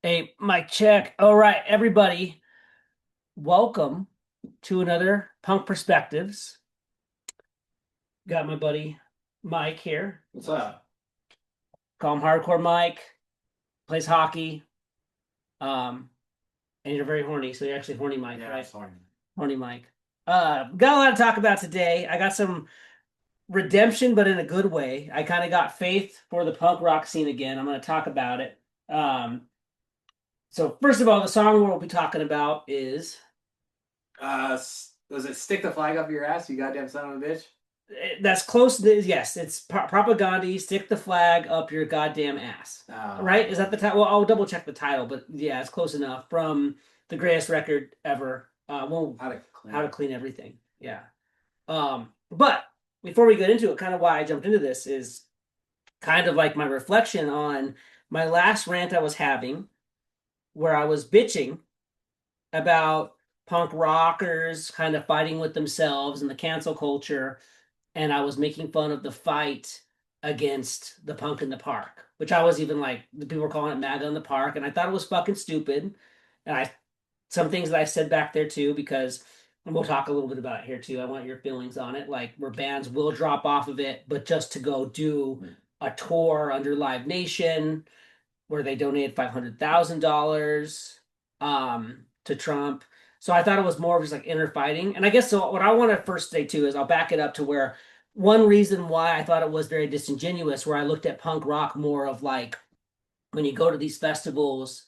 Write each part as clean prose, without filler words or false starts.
Hey, mic check. All right, everybody, welcome to another Punk Perspectives. Got my buddy Mike here. What's up? Call him Hardcore Mike. Plays hockey. And you're very horny, so you're actually horny Mike, Yeah, right? sorry. Horny Mike. Got a lot to talk about today. I got some redemption, but in a good way. I kind of got faith for the punk rock scene again. I'm going to talk about it. Um, so first of all, the song we'll be talking about is Was it stick the flag up your ass, you goddamn son of a bitch? that's close to yes, it's Propagandhi, stick the flag up your goddamn ass. Right? Is that the title? Well, I'll double check the title, but yeah, it's close enough. From the greatest record ever. Well, how to clean everything. Yeah. But before we get into it, kind of why I jumped into this is kind of like my reflection on my last rant I was having, where I was bitching about punk rockers kind of fighting with themselves and the cancel culture, and I was making fun of the fight against the punk in the park, which I was even like the people were calling it MAGA in the park, and I thought it was fucking stupid. And I some things that I said back there too, because and we'll talk a little bit about it here too. I want your feelings on it, like where bands will drop off of it, but just to go do a tour under Live Nation where they donated $500,000 to Trump. So I thought it was more of just like inner fighting. And I guess so. What I want to first say too is I'll back it up to where one reason why I thought it was very disingenuous, where I looked at punk rock more of like when you go to these festivals,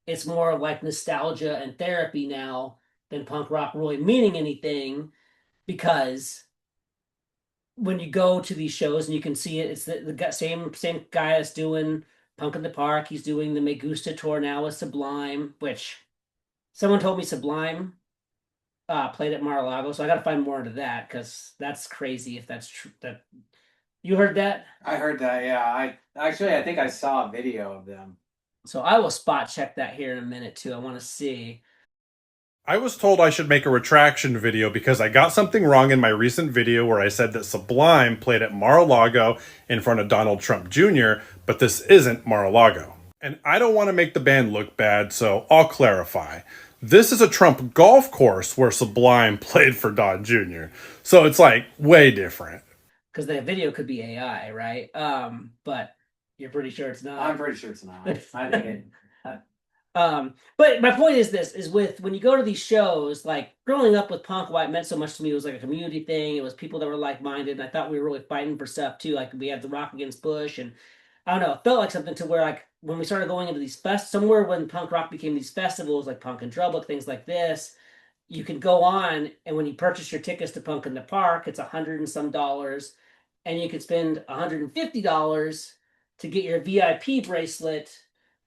it's more of like nostalgia and therapy now than punk rock really meaning anything, because when you go to these shows and you can see it, it's the same guy that's doing Punk in the Park. He's doing the Me Gusta tour now with Sublime, which someone told me Sublime played at Mar-a-Lago, so I got to find more into that because that's crazy if that's true. That you heard that? I heard that, yeah. I think I saw a video of them. So I will spot check that here in a minute too. I want to see. I was told I should make a retraction video because I got something wrong in my recent video where I said that Sublime played at Mar-a-Lago in front of Donald Trump Jr., but this isn't Mar-a-Lago. And I don't want to make the band look bad, so I'll clarify. This is a Trump golf course where Sublime played for Don Jr., so it's like way different. Because the video could be AI, right? But you're pretty sure it's not. I'm pretty sure it's not. I think it. But my point is this is with when you go to these shows, like growing up with punk, why it meant so much to me was like a community thing. It was people that were like-minded, and I thought we were really fighting for stuff too. Like we had the Rock Against Bush, and I don't know, it felt like something to where like when we started going into these somewhere when punk rock became these festivals like Punk and Drublic, things like this, you could go on, and when you purchase your tickets to Punk in the Park, it's 100 and some dollars, and you could spend $150 to get your VIP bracelet,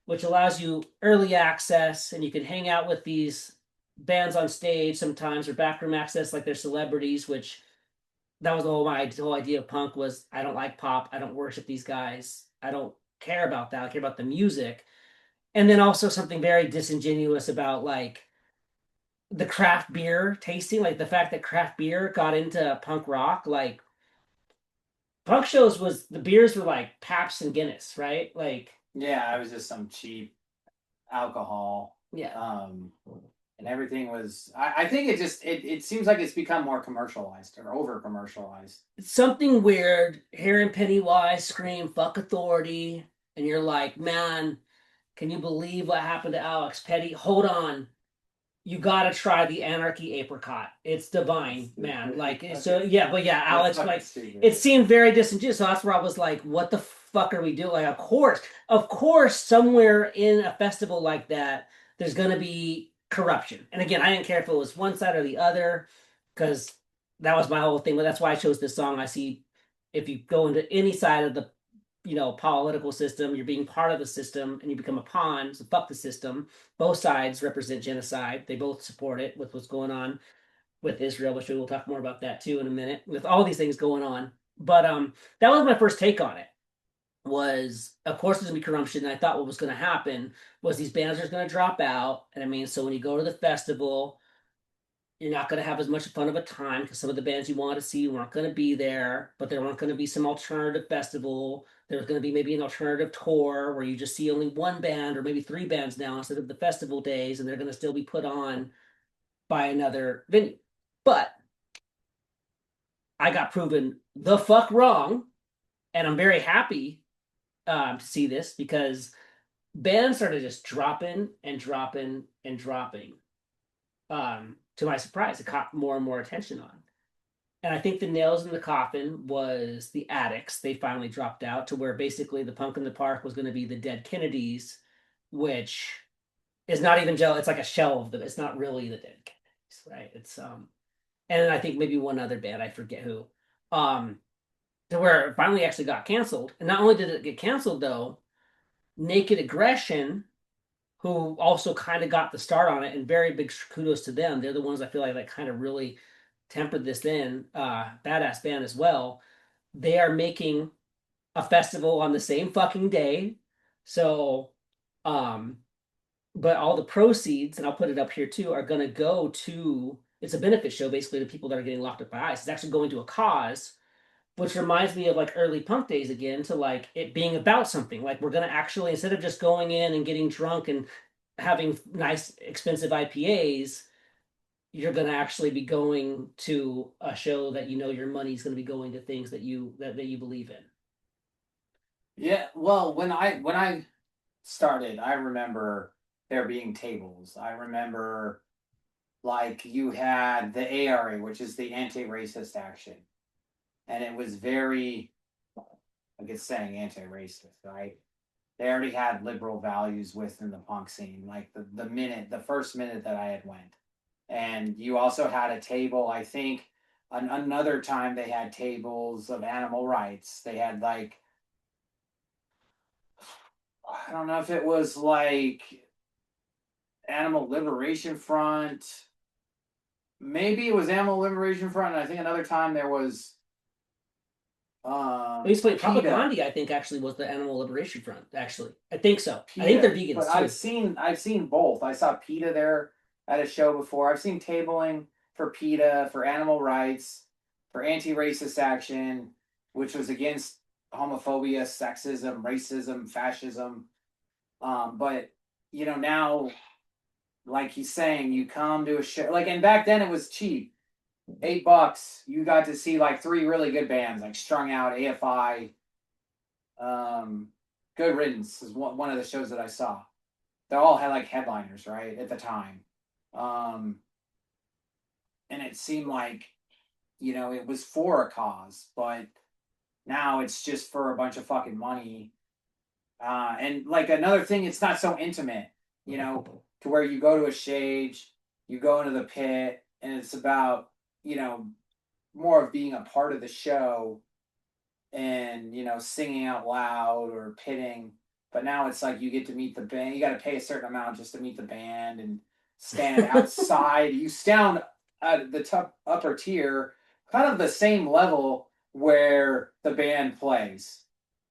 which allows you early access, and you can hang out with these bands on stage sometimes, or backroom access like they're celebrities, which that was the whole idea of punk was I don't like pop, I don't worship these guys, I don't care about that, I care about the music. And then also something very disingenuous about like the craft beer tasting, like the fact that craft beer got into punk rock, like punk shows was the beers were like Pabst and Guinness, right? Like Yeah, it was just some cheap alcohol. yeah. And everything was. I think it seems like it's become more commercialized or over commercialized. It's something weird hearing Pennywise scream "fuck authority," and you're like, man, can you believe what happened to Alex Petty? Hold on, you gotta try the Anarchy Apricot. It's divine, man. Like so, yeah. But yeah, Alex, like it seemed very disingenuous. So that's where I was like, what the fuck are we doing? Like, of course, somewhere in a festival like that, there's gonna be corruption. And again, I didn't care if it was one side or the other, because that was my whole thing. But that's why I chose this song. I see if you go into any side of the political system, you're being part of the system and you become a pawn. So fuck the system. Both sides represent genocide. They both support it with what's going on with Israel, which we'll talk more about that too in a minute, with all these things going on. But that was my first take on it. Was of course there's gonna be corruption. And I thought what was gonna happen was these bands are gonna drop out. And I mean, so when you go to the festival, you're not going to have as much fun of a time because some of the bands you wanted to see weren't going to be there, but there weren't going to be some alternative festival. There's going to be maybe an alternative tour where you just see only one band or maybe three bands now instead of the festival days, and they're going to still be put on by another venue. But I got proven the fuck wrong, and I'm very happy to see this because bands started just dropping and dropping and dropping. To my surprise, it caught more and more attention on. And I think the nails in the coffin was the Addicts. They finally dropped out to where basically the Punk in the Park was going to be the Dead Kennedys, which is not even gel. It's like a shell of them. It's not really the Dead Kennedys, right? It's and I think maybe one other band, I forget who. Um, to where it finally actually got canceled. And not only did it get canceled though, Naked Aggression, who also kind of got the start on it, and very big kudos to them. They're the ones I feel like kind of really tempered this in. Badass band as well. They are making a festival on the same fucking day. So, um, but all the proceeds, and I'll put it up here too, are going to go to, it's a benefit show basically to people that are getting locked up by ICE. It's actually going to a cause, which reminds me of like early punk days again, to like it being about something. Like we're going to actually, instead of just going in and getting drunk and having nice, expensive IPAs, you're going to actually be going to a show that you know your money's going to be going to things that you believe in. Yeah, well, when I started, I remember there being tables. I remember like you had the ARA, which is the anti-racist action, and it was very, I guess, saying anti-racist, right? They already had liberal values within the punk scene. Like the first minute that I had went, and you also had a table. I think another time they had tables of animal rights. They had like, I don't know if it was like Animal Liberation Front. Maybe it was Animal Liberation Front. And I think another time there was At least like PETA. Propagandhi, I think actually was the Animal Liberation Front. Actually, I think so. PETA. I think they're vegans But too. I've seen both. I saw PETA there at a show before. I've seen tabling for PETA, for animal rights, for anti-racist action, which was against homophobia, sexism, racism, fascism. But now, like he's saying, you come to a show like, and back then it was cheap, $8. You got to see like three really good bands like Strung Out, AFI. Good Riddance is one of the shows that I saw. They all had like headliners, right, at the time. And it seemed like, it was for a cause, but now it's just for a bunch of fucking money. And like another thing, it's not so intimate, to where you go to a stage, you go into the pit, and it's about, more of being a part of the show and, singing out loud or pitting. But now it's like you get to meet the band. You got to pay a certain amount just to meet the band and stand outside. You stand at the top upper tier, kind of the same level where the band plays,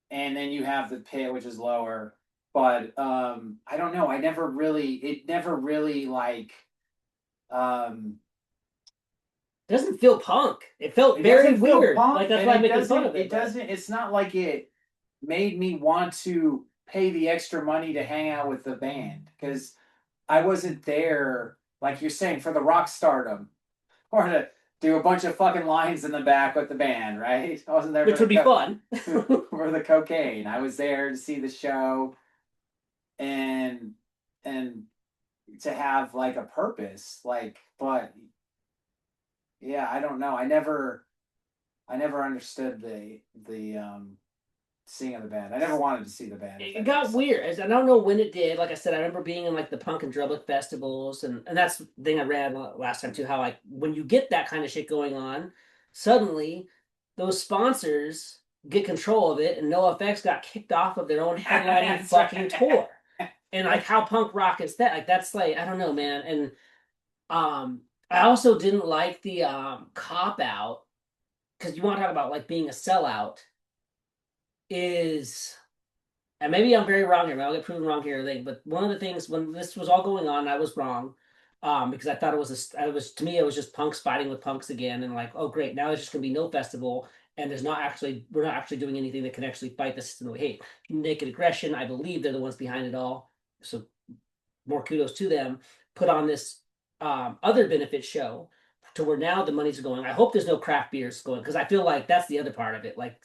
and then you have the pit, which is lower. But I don't know. It never really like. Doesn't feel punk. It felt very weird. Punk, like that's why I'm making fun of it. It doesn't. It's not like it made me want to pay the extra money to hang out with the band because I wasn't there, like you're saying, for the rock stardom or to do a bunch of fucking lines in the back with the band, right? I wasn't there, which would be fun for the cocaine. I was there to see the show and to have like a purpose, like, but yeah, I don't know. I never understood the seeing of the band. I never wanted to see the band. It got weird. I don't know when it did. Like I said, I remember being in like the punk and drublic festivals, and that's the thing I read last time too. How like when you get that kind of shit going on, suddenly those sponsors get control of it, and NoFX got kicked off of their own headlining fucking tour. And like how punk rock is that? Like that's like I don't know, man. And I also didn't like the cop out because you want to talk about like being a sellout is, and maybe I'm very wrong here, I'll get proven wrong here, I think, but one of the things when this was all going on, I was wrong. because I thought it was to me it was just punks fighting with punks again, and like, oh great, now there's just gonna be no festival, and we're not actually doing anything that can actually fight the system that we hate. Naked Aggression, I believe they're the ones behind it all, so more kudos to them. Put on this other benefit show to where now the money's going. I hope there's no craft beers going because I feel like that's the other part of it. Like,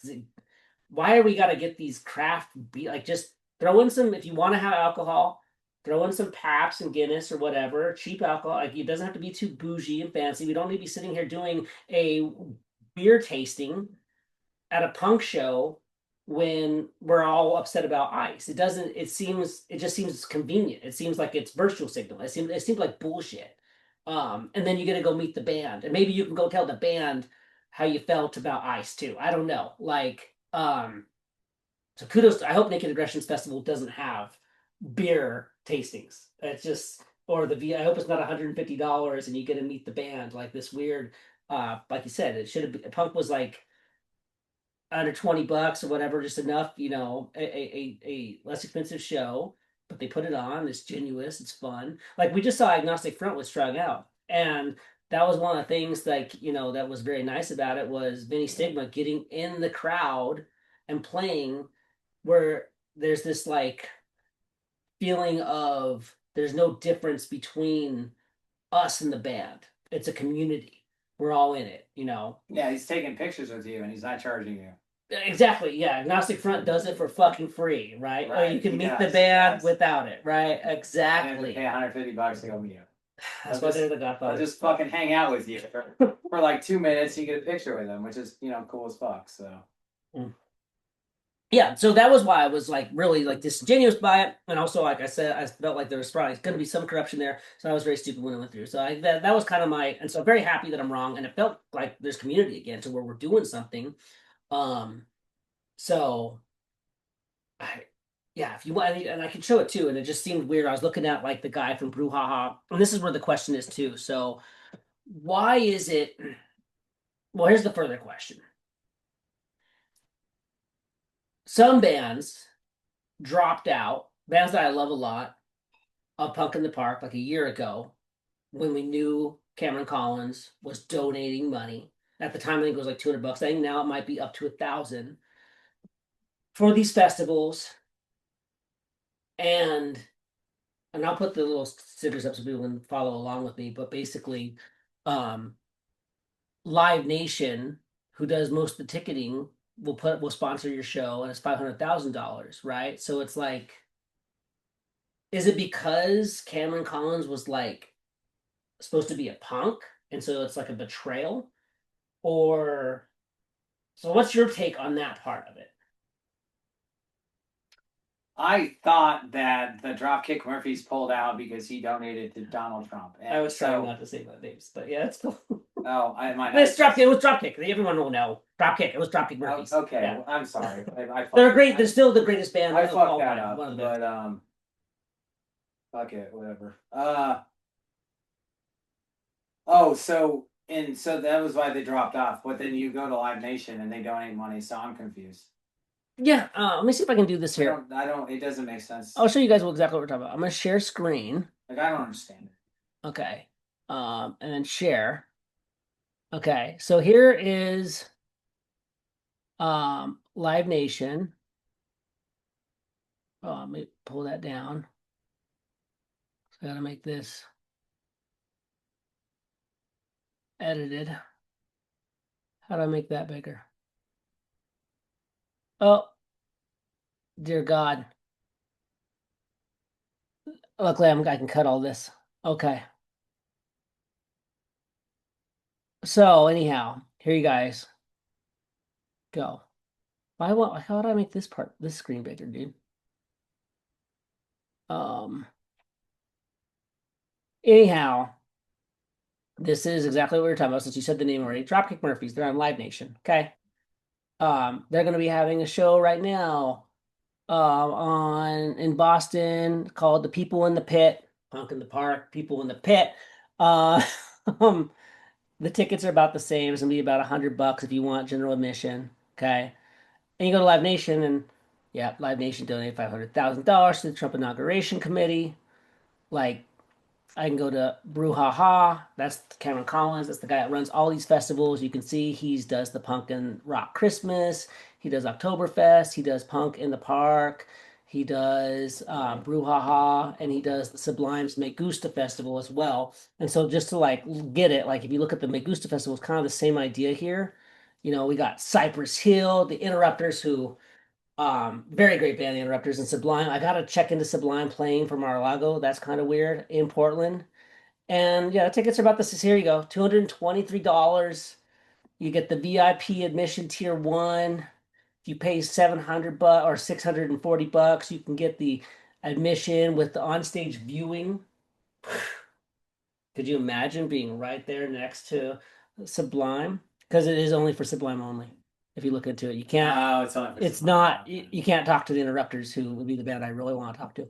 why are we got to get these craft beer? Like, just throw in some if you want to have alcohol. Throw in some Paps and Guinness or whatever, cheap alcohol. Like it doesn't have to be too bougie and fancy. We don't need to be sitting here doing a beer tasting at a punk show when we're all upset about ice. It doesn't. It just seems convenient. It seems like it's virtual signal. It seems like bullshit. And then you get to go meet the band, and maybe you can go tell the band how you felt about ice too. I don't know. So kudos. I hope Naked Aggressions Festival doesn't have beer tastings. It's just or the V. I hope it's not $150 and you get to meet the band like this weird. Like you said, it should have been. Punk was like under $20 or whatever, just enough, a less expensive show, but they put it on. It's genuine, it's fun. Like we just saw Agnostic Front with Strung Out, and that was one of the things like that was very nice about it was Vinny Stigma getting in the crowd and playing where there's this like feeling of there's no difference between us and the band. It's a community. We're all in it. Yeah, he's taking pictures with you and he's not charging you. Exactly. Yeah. Agnostic Front does it for fucking free, right? Or you Right, can he meet the does. band Yes. without it, right? And you have to Exactly. pay $150 to go meet you. That's I'll why just- they're the I'll Godfather. just fucking hang out with you for like 2 minutes. You get a picture with him, which is cool as fuck. So Yeah, so that was why I was like really like disingenuous by it, and also like I said, I felt like there was probably going to be some corruption there, so I was very stupid when I went through. So that was kind of and so I'm very happy that I'm wrong, and it felt like there's community again to where we're doing something. Um, so I, yeah, if you want, and I can show it too, and it just seemed weird. I was looking at like the guy from Brouhaha, and this is where the question is too. So why is it? Well, here's the further question. Some bands dropped out, bands that I love a lot, of Punk in the Park like a year ago when we knew Cameron Collins was donating money. At the time, I think it was like $200. I think now it might be up to 1,000 for these festivals. And I'll put the little stickers up so people can follow along with me. But basically, um, Live Nation, who does most of the ticketing, will sponsor your show, and it's $500,000, right? So it's like, is it because Cameron Collins was like supposed to be a punk, and so it's like a betrayal? Or so what's your take on that part of it? I thought that the Dropkick Murphys pulled out because he donated to Donald Trump. And I was trying so, not to say my names, but yeah, it's cool. Oh, I might. It's Dropkick. It was Dropkick. Everyone will know. Dropkick. It was Dropkick Murphys. Okay, Yeah. well, I'm sorry. I They're great. They're still the greatest band I of all fucked that time. up, One of the best. but fuck it, whatever. Oh, so that was why they dropped off. But then you go to Live Nation and they donate money, so I'm confused. Yeah. Let me see if I can do this here. I don't. It doesn't make sense. I'll show you guys exactly what we're talking about. I'm gonna share screen. Like I don't understand it. Okay. And then share. Okay. So here is Live Nation. Oh, let me pull that down. So I gotta make this edited. How do I make that bigger? Oh, dear God. Luckily, I can cut all this. Okay. So anyhow, here you guys go. How do I make this screen bigger, dude? Anyhow, this is exactly what we were talking about since you said the name already. Dropkick Murphys, they're on Live Nation. Okay. They're gonna be having a show right now in Boston called The People in the Pit. Punk in the Park, People in the Pit. The tickets are about the same. It's gonna be about $100 if you want general admission. Okay. And you go to Live Nation and yeah, Live Nation donated $500,000 to the Trump inauguration committee. Like, I can go to Brouhaha. That's Cameron Collins. That's the guy that runs all these festivals. You can see he does the Punk and Rock Christmas. He does Oktoberfest. He does Punk in the Park. He does Brouhaha, and he does the Sublime's Megusta Festival as well. And so, just to like get it, like if you look at the Megusta Festival, it's kind of the same idea here. We got Cypress Hill, the Interrupters, who very great band, the Interrupters, and Sublime. I gotta check into Sublime playing for Mar-a-Lago. That's kind of weird in Portland. And yeah, the tickets are about this. Here you go, $223. You get the VIP admission tier one. If you pay 700 bucks or 640 bucks, you can get the admission with the onstage viewing. Could you imagine being right there next to Sublime? Because it is only for Sublime only. If you look into it, you can't. Oh, it's only for It's Sublime. not. You can't talk to the Interrupters, who would be the band I really want to talk to.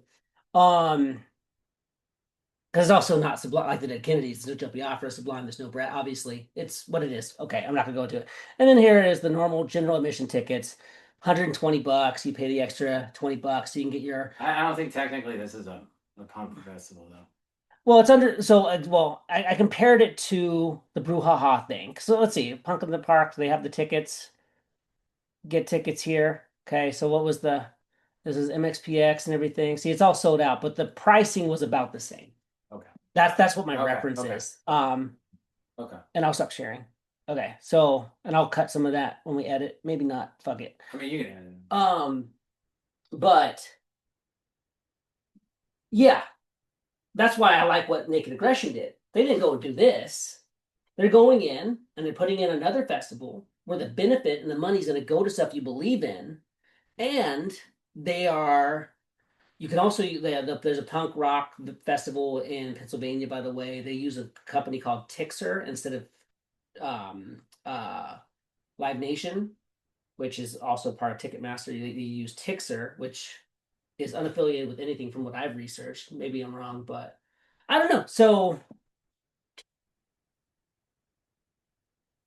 Because it's also not Sublime like the Dead Kennedys. There's no Jumpy Opera, Sublime. There's no Brett. Obviously, it's what it is. Okay, I'm not gonna go into it. And then here is the normal general admission tickets. 120 bucks. You pay the extra 20 bucks so you can get your. I don't think technically this is a punk festival though. Well, it's under. So, well, I compared it to the Brouhaha thing. So let's see. Punk in the Park. They have the tickets. Get tickets here. Okay, so what was the? This is MXPX and everything. See, it's all sold out, but the pricing was about the same. Okay. That's what my Okay, reference okay. is. Okay. And I'll stop sharing. Okay, so and I'll cut some of that when we edit. Maybe not. Fuck it. I mean, you can edit it. But yeah, that's why I like what Naked Aggression did. They didn't go and do this. They're going in and they're putting in another festival where the benefit and the money's going to go to stuff you believe in, and they are. You can also there's a punk rock festival in Pennsylvania, by the way. They use a company called Tixer instead of um, uh, Live Nation, which is also part of Ticketmaster. They use Tixer, which is unaffiliated with anything from what I've researched. Maybe I'm wrong, but I don't know. So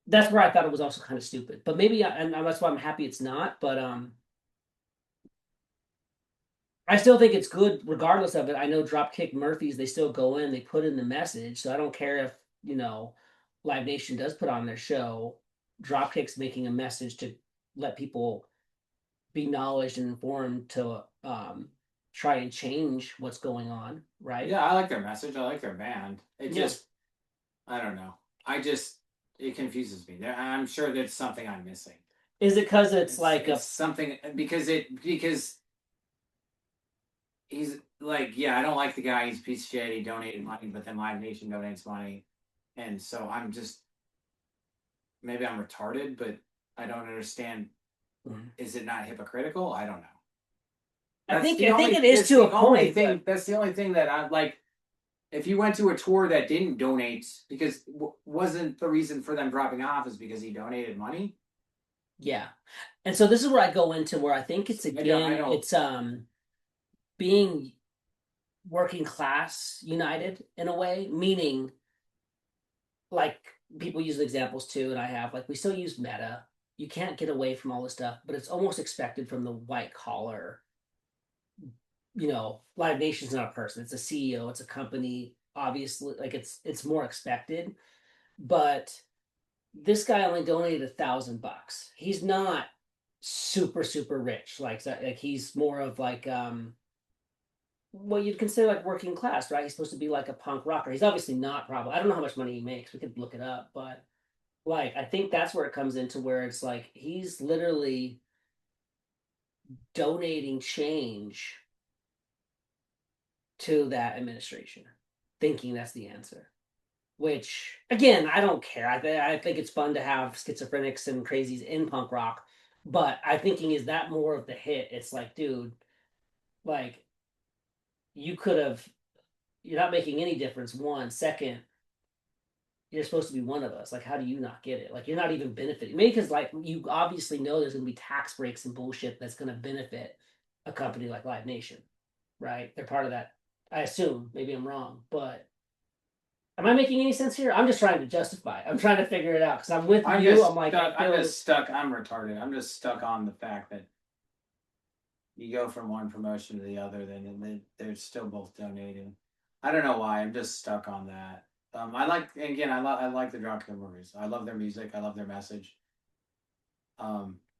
that's where I thought it was also kind of stupid. But maybe, and that's why I'm happy it's not. But I still think it's good regardless of it. I know Dropkick Murphys, they still go in, they put in the message. So I don't care if, Live Nation does put on their show. Dropkick's making a message to let people be knowledge and informed to try and change what's going on, right? Yeah, I like their message. I like their band. It just, I don't know. It confuses me. I'm sure there's something I'm missing. Is it because it's like something because he's like, yeah, I don't like the guy. He's a piece of shit. He donated money, but then Live Nation donates money, and so I'm just maybe I'm retarded, but I don't understand. Mm-hmm. Is it not hypocritical? I don't know. I think it is to a point. That's the only thing that I like. If you went to a tour that didn't donate, because wasn't the reason for them dropping off is because he donated money? Yeah, and so this is where I go into where I think it's it's being working class united in a way, meaning like people use examples too, and I have like we still use Meta. You can't get away from all this stuff, but it's almost expected from the white collar. Live Nation's not a person; it's a CEO, it's a company. Obviously, like it's more expected. But this guy only donated $1,000. He's not super rich, like he's more of like what you'd consider like working class, right? He's supposed to be like a punk rocker. He's obviously not. Probably, I don't know how much money he makes. We could look it up, but like I think that's where it comes into where it's like he's literally donating change to that administration, thinking that's the answer. Which again, I don't care. I think it's fun to have schizophrenics and crazies in punk rock, but I'm thinking, is that more of the hit? It's like, dude, like you could have. You're not making any difference. One second, you're supposed to be one of us. Like, how do you not get it? Like, you're not even benefiting. Maybe because like you obviously know there's going to be tax breaks and bullshit that's going to benefit a company like Live Nation, right? They're part of that. I assume. Maybe I'm wrong, but am I making any sense here? I'm just trying to justify. I'm trying to figure it out because I'm with you. I'm just stuck. I'm retarded. I'm just stuck on the fact that you go from one promotion to the other, then they're still both donating. I don't know why. I'm just stuck on that. I like again. I like the Drunken movies. I love their music. I love their message.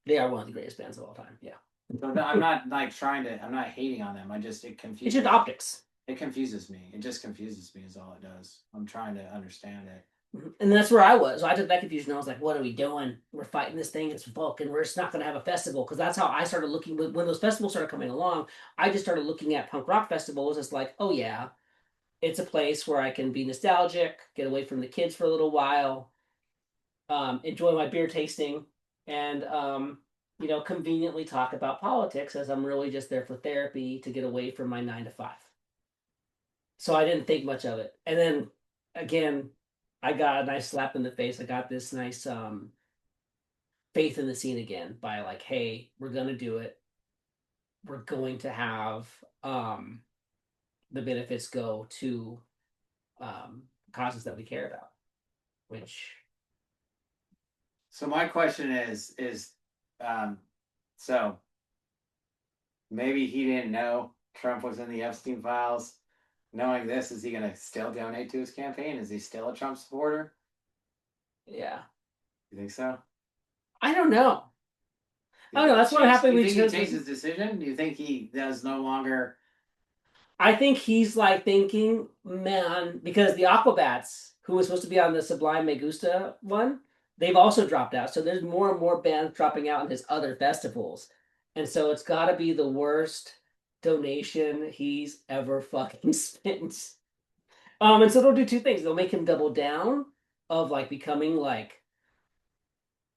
They are one of the greatest bands of all time. Yeah. So I'm not like trying to. I'm not hating on them. It It's confuses. just optics. It confuses me. It just confuses me. Is all it does. I'm trying to understand it. And that's where I was. So I took that confusion. I was like, what are we doing? We're fighting this thing. It's Vulcan. We're just not going to have a festival. Because that's how I started looking. When those festivals started coming along, I just started looking at punk rock festivals as like, oh, yeah, it's a place where I can be nostalgic, get away from the kids for a little while, enjoy my beer tasting, and, conveniently talk about politics as I'm really just there for therapy to get away from my 9 to 5. So I didn't think much of it. And then again, I got a nice slap in the face. I got this nice faith in the scene again by like, hey, we're gonna do it. We're going to have the benefits go to causes that we care about. Which So my question so maybe he didn't know Trump was in the Epstein files. Knowing this, is he going to still donate to his campaign? Is he still a Trump supporter? Yeah. You think so? I don't know. I don't know. That's what happened. Do you think he changed his decision? Do you think he does no longer? I think he's like thinking, man, because the Aquabats, who was supposed to be on the Sublime Me Gusta one, they've also dropped out. So there's more and more bands dropping out in his other festivals. And so it's got to be the worst donation he's ever fucking spent. And so they'll do two things. They'll make him double down of like becoming like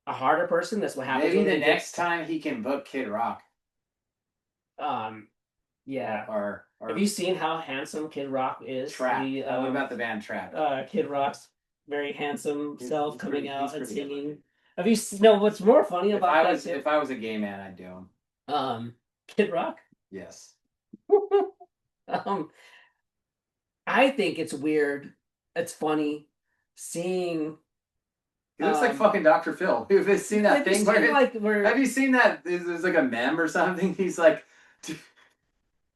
a harder person. That's what happens. Maybe the next time he can book Kid Rock. Yeah. Or have you seen how handsome Kid Rock is? Trap. What about the band Trap? Kid Rock's very handsome self coming out and singing. Good. Have you no? What's more funny about that? If I was a gay man, I'd do him. Kid Rock. Yes. I think it's weird. It's funny seeing. He looks like fucking Dr. Phil. Have you seen that thing? Have you seen that? There's like a meme or something. He's like,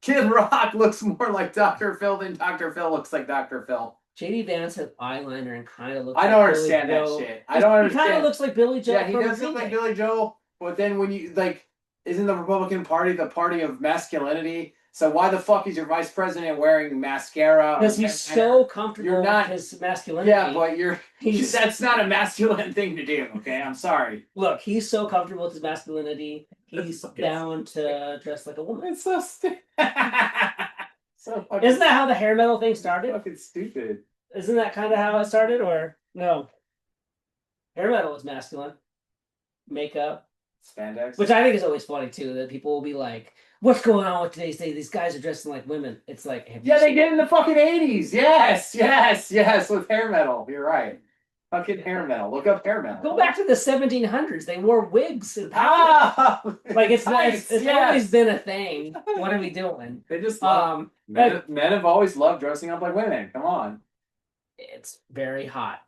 Kid Rock looks more like Dr. Phil than Dr. Phil looks like Dr. Phil. JD Vance has eyeliner and kind of looks. I don't understand that shit. I don't understand. He kind of looks like Billy Joel. Yeah, he does look like Billy Joel. But then when you like, isn't the Republican Party the party of masculinity? So why the fuck is your vice president wearing mascara? Because he's so comfortable with his masculinity. Yeah, but that's not a masculine thing to do, okay? I'm sorry. Look, he's so comfortable with his masculinity. He's down to dress like a woman. It's so stupid. Isn't that how the hair metal thing started? Fucking stupid. Isn't that kind of how it started, or no? Hair metal was masculine. Makeup. Spandex. Which I think is always funny too, that people will be like, what's going on with today's day? These guys are dressing like women. It's like, they did in the fucking 80s. Yes, with hair metal. You're right. Fucking hair metal. Look up hair metal. Go back to the 1700s. They wore wigs and powder. Like it's always been a thing. What are we doing? They just men have always loved dressing up like women. Come on. It's very hot.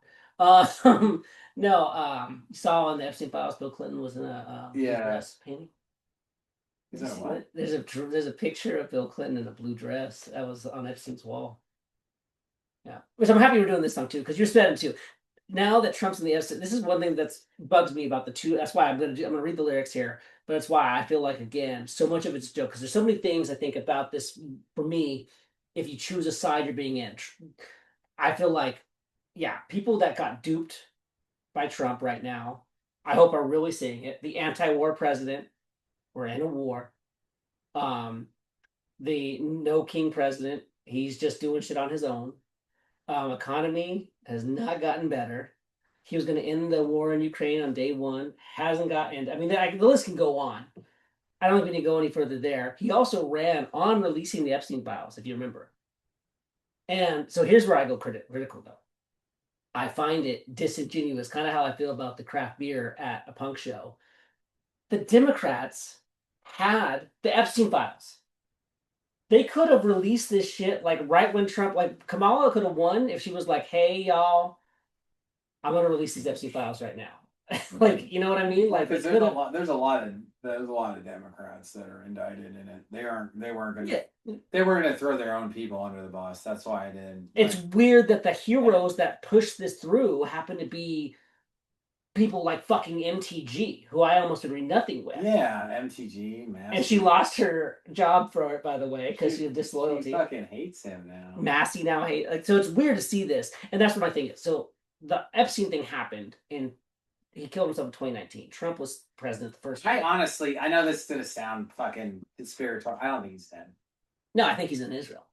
No, you saw on the Epstein files, Bill Clinton was in a blue dress painting. Is that what? There's a picture of Bill Clinton in a blue dress that was on Epstein's wall. Yeah, which I'm happy we're doing this song too, because you're spending too. Now that Trump's in the Epstein, this is one thing that's bugs me about the two. That's why I'm gonna read the lyrics here, but that's why I feel like again, so much of it's a joke because there's so many things I think about this. For me, if you choose a side, you're being in. I feel like, yeah, people that got duped by Trump right now, I hope are really seeing it. The anti-war president, we're in a war. The no king president, he's just doing shit on his own. Economy has not gotten better. He was going to end the war in Ukraine on day one. Hasn't gotten. I mean, the list can go on. I don't even need to go any further there. He also ran on releasing the Epstein files, if you remember. And so here's where I go critical, though. I find it disingenuous, kind of how I feel about the craft beer at a punk show. The Democrats had the Epstein files. They could have released this shit like right when Trump, like Kamala could have won if she was like, hey, y'all, I'm going to release these Epstein files right now. Like, you know what I mean? Like, because they there's a could've- lot. There's a lot of Democrats that are indicted in it. They weren't gonna. yeah. They were gonna throw their own people under the bus. That's why I didn't. It's weird that the heroes that pushed this through happen to be people like fucking MTG, who I almost agree nothing with. Yeah, MTG, Massey. And she lost her job for it, by the way, because she had disloyalty. She fucking hates him now. Massey now hate, like, so it's weird to see this, and that's what my thing is. So the Epstein thing happened, and he killed himself in 2019. Trump was president the first. I honestly, I know this is gonna sound fucking conspiratorial. I don't think he's dead. No, I think he's in Israel.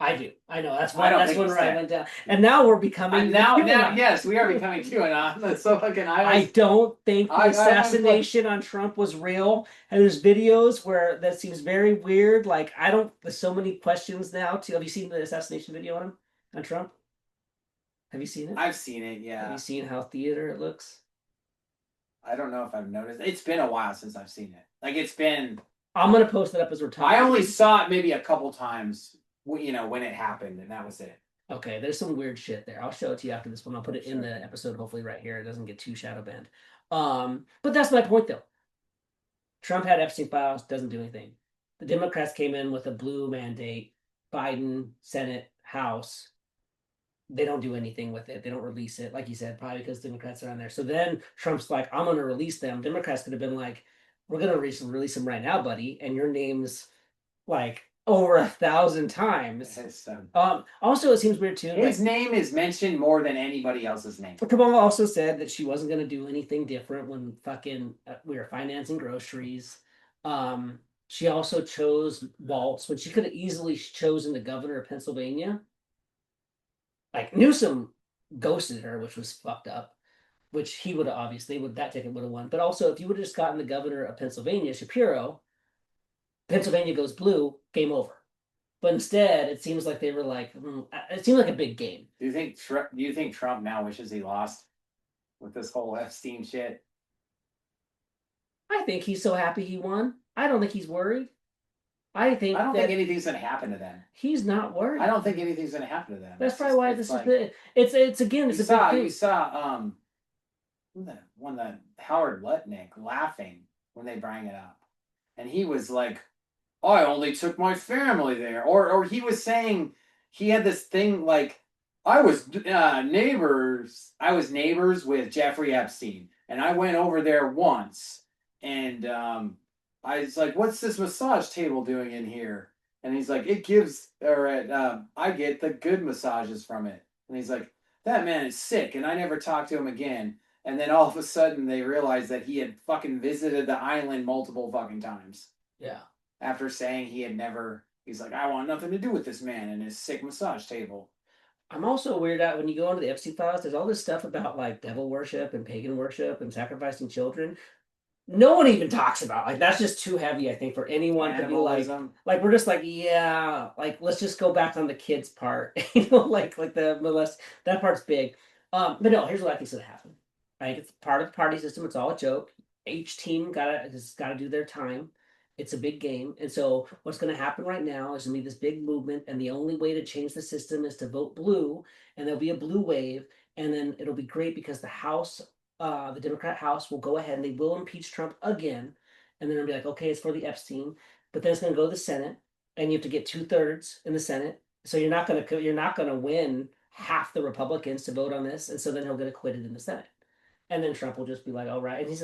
I do. I know. That's I why. don't That's think when he's I dead. went down. And now we're becoming Now, QAnon. yes, we are becoming QAnon. That's so fucking. I don't think the I assassination on Trump was real. And there's videos where that seems very weird. Like, I don't. There's so many questions now. Too. Have you seen the assassination video on him, on Trump? Have you seen it? I've seen it. Have Yeah. you seen how theater it looks? I don't know if I've noticed. It's been a while since I've seen it. Like it's been. I'm gonna post it up as we're talking. I only saw it maybe a couple times. You know, when it happened, and that was it. Okay, there's some weird shit there. I'll show it to you after this one. I'll put it in the episode, hopefully right here. It doesn't get too shadow banned. But that's my point though. Trump had Epstein files, doesn't do anything. The Democrats came in with a blue mandate. Biden, Senate, House. They don't do anything with it. They don't release it, like you said, probably because Democrats are on there. So then Trump's like, I'm gonna release them. Democrats could have been like, we're gonna release them right now, buddy, and your name's like over 1,000 times. Also, it seems weird too. His name is mentioned more than anybody else's name. Kamala also said that she wasn't going to do anything different when fucking we were financing groceries. She also chose Waltz when she could have easily chosen the governor of Pennsylvania. Like Newsom ghosted her, which was fucked up. Which he would have obviously that ticket would have won. But also, if you would have just gotten the governor of Pennsylvania, Shapiro, Pennsylvania goes blue, game over. But instead, it seems like they were like, it seemed like a big game. Do you think Trump now wishes he lost with this whole Epstein shit? I think he's so happy he won. I don't think he's worried. I don't think anything's gonna happen to them. He's not worried. I don't think anything's gonna happen to them. That's probably why this is the. It's again. It's a big thing. You saw that Howard Lutnick laughing when they bring it up, and he was like, I only took my family there. Or he was saying he had this thing like, I was neighbors with Jeffrey Epstein. And I went over there once. And I was like, what's this massage table doing in here? And he's like, I get the good massages from it. And he's like, that man is sick. And I never talked to him again. And then all of a sudden they realized that he had fucking visited the island multiple fucking times. Yeah. After saying he's like, I want nothing to do with this man and his sick massage table. I'm also weirded out when you go into the Epstein files. There's all this stuff about like devil worship and pagan worship and sacrificing children. No one even talks about like that's just too heavy. I think for anyone to be like we're just like yeah, like let's just go back on the kids part. Like the molest that part's big. But no, here's what I think's gonna happen. I think it's part of the party system. It's all a joke. Each team has gotta do their time. It's a big game. And so what's going to happen right now is going to be this big movement. And the only way to change the system is to vote blue. And there'll be a blue wave. And then it'll be great because the House, the Democrat House will go ahead and they will impeach Trump again. And then it'll be like, okay, it's for the Epstein. But then it's going to go to the Senate. And you have to get 2/3 in the Senate. So you're not going to win half the Republicans to vote on this. And so then he'll get acquitted in the Senate. And then Trump will just be like, all right. And he's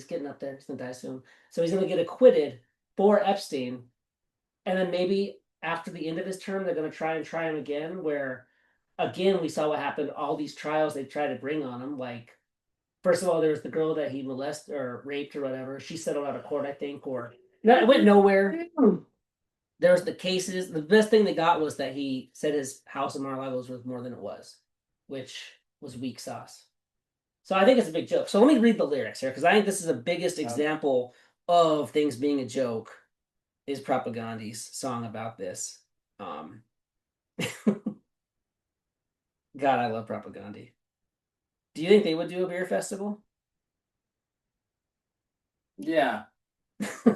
getting up there. He's going to die soon. So he's going to get acquitted for Epstein, and then maybe after the end of his term, they're going to try him again. Where, again, we saw what happened. All these trials they tried to bring on him. Like, first of all, there was the girl that he molested or raped or whatever. She settled out of court, I think, or no, it went nowhere. There was the cases. The best thing they got was that he said his house in Mar-a-Lago was worth more than it was, which was weak sauce. So I think it's a big joke. So let me read the lyrics here because I think this is the biggest example of things being a joke is Propagandhi's song about this. God, I love Propagandhi. Do you think they would do a beer festival? Yeah.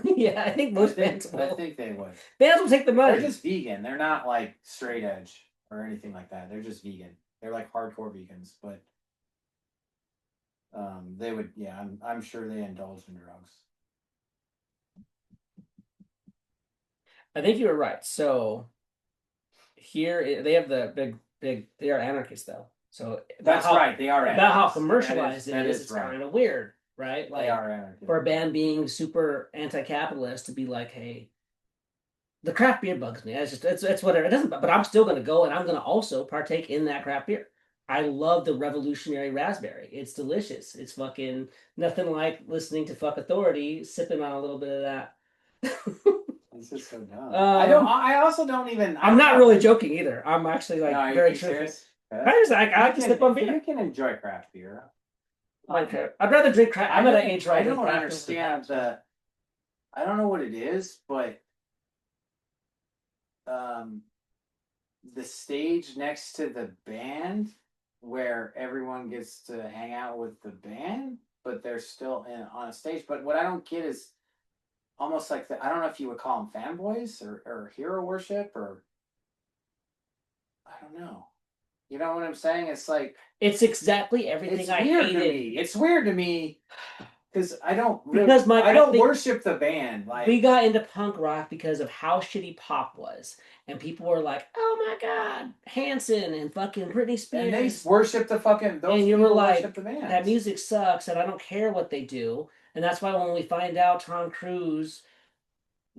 Yeah, I think most bands will. I think they would. Bands will take the money. They're just vegan. They're not like straight edge or anything like that. They're just vegan. They're like hardcore vegans, but They would, yeah, I'm sure they indulge in drugs. I think you were right. So here they have the big. They are anarchists though. So That's right. They are about how anarchists. commercialized That it is. is It's right. kind of weird, right? They Like are anarchists. for a band being super anti-capitalist to be like, hey, the craft beer bugs me. It's just it's whatever. It doesn't, but I'm still gonna go and I'm gonna also partake in that craft beer. I love the revolutionary raspberry. It's delicious. It's fucking nothing like listening to Fuck Authority, sipping on a little bit of that. It's just so dumb. I don't. I also don't even. I'm not really joking either. I'm actually like No, very you truthful. serious? I just I like to sip on beer. You can enjoy craft beer. I'd rather drink craft. I'm at an age where I I drink don't craft understand the. I don't know what it is, but um, the stage next to the band where everyone gets to hang out with the band, but they're still on a stage. But what I don't get is almost like I don't know if you would call them fanboys or hero worship or I don't know. You know what I'm saying? It's like it's exactly everything it's I weird hated. to me. It's weird to me because I don't really, because Mike, I don't worship the band. Like we got into punk rock because of how shitty pop was, and people were like, "Oh my god, Hanson and fucking Britney Spears," and they worship the fucking those and you people were like, worship the band. "That music sucks, and I don't care what they do." And that's why when we find out Tom Cruise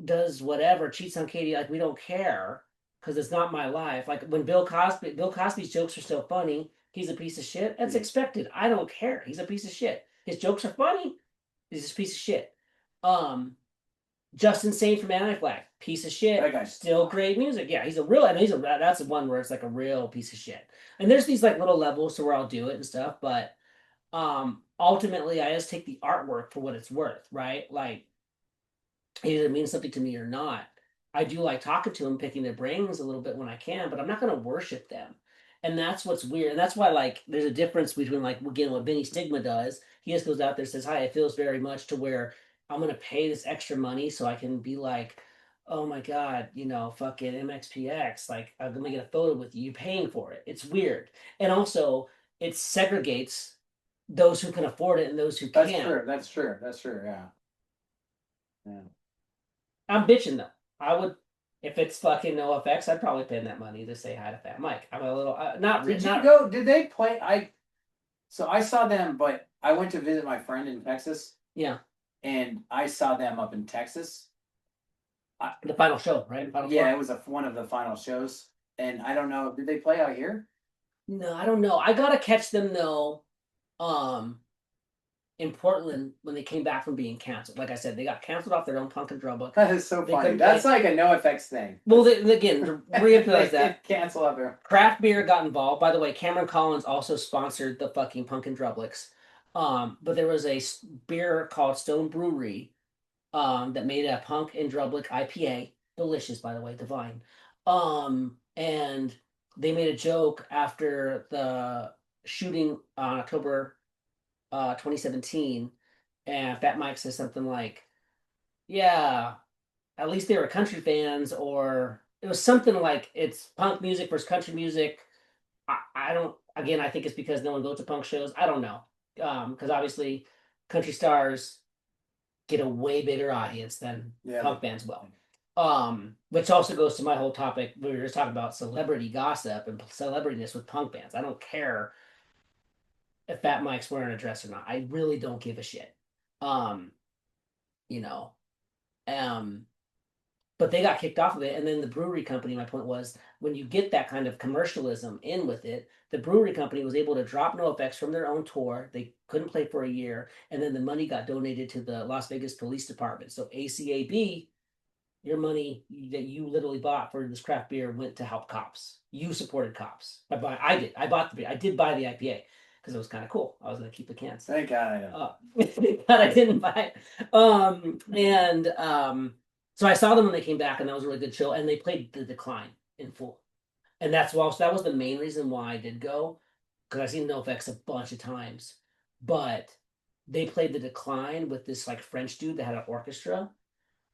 does whatever, cheats on Katie, like we don't care because it's not my life. Like when Bill Cosby's jokes are still funny. He's a piece of shit. That's expected. I don't care. He's a piece of shit. His jokes are funny. He's just a piece of shit. Um, Justin Sane from Anti-Flag, piece of shit. That guy's still great music. Yeah, he's a real, and that's the one where it's like a real piece of shit. And there's these like little levels to where I'll do it and stuff, but ultimately I just take the artwork for what it's worth, right? Like either it means something to me or not. I do like talking to them, picking their brains a little bit when I can, but I'm not going to worship them. And that's what's weird. And that's why, like, there's a difference between, like, again, what Vinny Stigma does. He just goes out there and says, hi, it feels very much to where I'm going to pay this extra money so I can be like, oh my God, fucking MXPX. Like, I'm going to get a photo with you. You're paying for it. It's weird. And also, it segregates those who can afford it and those who can't. That's true. Yeah. Yeah. I'm bitching though. I would, if it's fucking NoFX, I'd probably pay that money to say hi to Fat Mike. I'm a little not. Did not, you go? Did they play? So I saw them, but I went to visit my friend in Texas. Yeah. And I saw them up in Texas. The final show, right? Yeah, it was one of the final shows, and I don't know. Did they play out here? No, I don't know. I gotta catch them though. In Portland when they came back from being canceled. Like I said, they got canceled off their own punk and drum book. That is so funny. That's like a NoFX thing. Well, again, to reemphasize that. Cancel up there. Craft beer got involved. By the way, Cameron Collins also sponsored the fucking Punk and Drublics. But there was a beer called Stone Brewery that made a Punk and Drublic IPA. Delicious, by the way, divine. And they made a joke after the shooting on October 2017, and Fat Mike says something like, "Yeah, at least they were country fans," or it was something like it's punk music versus country music. I don't. Again, I think it's because no one goes to punk shows. I don't know, because obviously, country stars get a way bigger audience than punk bands will. Which also goes to my whole topic. We were just talking about celebrity gossip and celebrityness with punk bands. I don't care if Fat Mike's wearing a dress or not. I really don't give a shit. Um, you know. But they got kicked off of it, and then the brewery company. My point was, when you get that kind of commercialism in with it, the brewery company was able to drop NoFX from their own tour. They couldn't play for a year, and then the money got donated to the Las Vegas Police Department. So ACAB, your money that you literally bought for this craft beer went to help cops. You supported cops. I did. I bought the beer. I did buy the IPA because it was kind of cool. I was going to keep the cans. Thank God. But I didn't buy it. So I saw them when they came back, and that was a really good show. And they played The Decline in full, and that was the main reason why I did go, because I've seen NoFX a bunch of times. But they played The Decline with this like French dude that had an orchestra.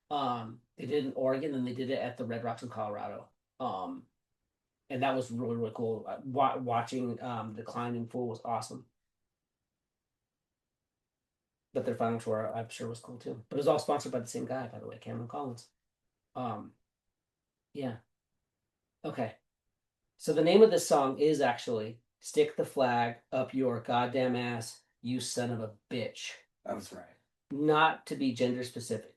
They did it in Oregon, and they did it at the Red Rocks in Colorado. And that was really really cool. Watching Decline in full was awesome. But their final tour, I'm sure, was cool too. But it was all sponsored by the same guy, by the way, Cameron Collins. Um, yeah. Okay. So the name of this song is actually "Stick the Flag Up Your Goddamn Ass, You Son of a Bitch." That was right. Not to be gender specific.